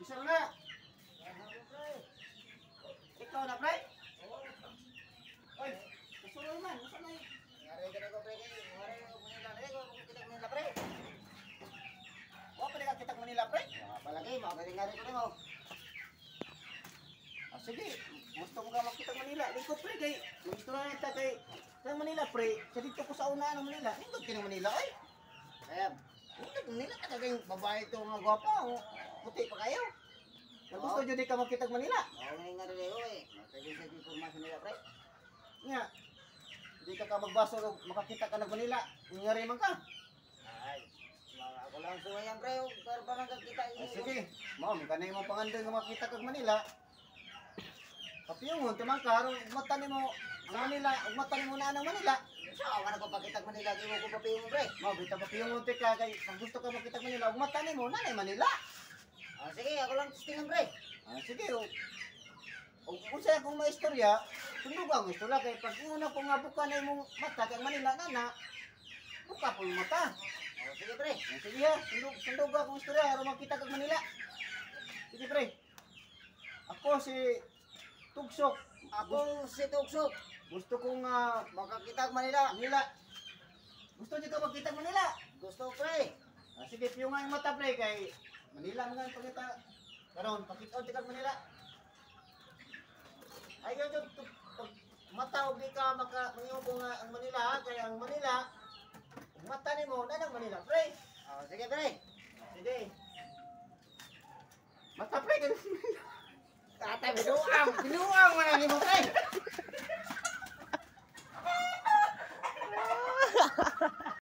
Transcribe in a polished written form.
Unsa na? Ikaw na, pre? Oy, kasulol man, unsa na? Ngari ka na ko pre kay ngari Manila na ko kita Manila pre. Wa pa ka kitag Manila, pre? Palagi mo kay ngari ko mo. Ah, sige, gusto mo ka makita Manila. Lingkod, pre, kay gusto na nita kay sa Manila, pre. Sa dito ko sa una ng Manila. Lingkod ka ng Manila, ay. Ayab. Lingkod Manila ka kay babae to nga gwapa, oh. Puti pa kayo. Kung gusto jud ka makita Manila. Mao ngay ngari ko eh. Matagi sa impormasyon nila pre. Nga. Di ka magbaso og makakita ka ng Manila. Ngari man ka. Ay. Mga ako lang sumayan pre para pa nang kita Ay, sige. Mao, kanay mo pangandoy nga makita kag Manila. Papiyongon tamang karon mata nimo ang Manila, ug mata nimo na ang Manila. So, wala ko pakita Manila di mo ko papiyong pre. Mao bitaw papiyongon te ka kay kung gusto ka makita Manila, ug mata nimo na Manila. Ah sige, ako lang testingan pre. Ah, sige. O kung sa'yo kung may istorya, sundog ang istorya kay pag una po nga buka na imong mata kay ang Manila na buka po yung mata. Oh sige pre. Ah, sige ha, sundog akong istorya aron makita kag Manila. Sige pre. Ako si Tugsok. Ako si Tuksok. Gusto kong Makakita ko Manila. Manila. Gusto niyo ka makita Manila? Gusto pre. Ah, sige, piyo nga yung mata pre kay Manila mga pagkita. Karon, pakita kag Manila. Ay yun pag mata og di ka makaingon nga ang Manila ha, kaya ang Manila ug mata nimo na ang Manila pre. Oh sige pre. Sige. Mata pre. Tatay binuang man ang imo pre.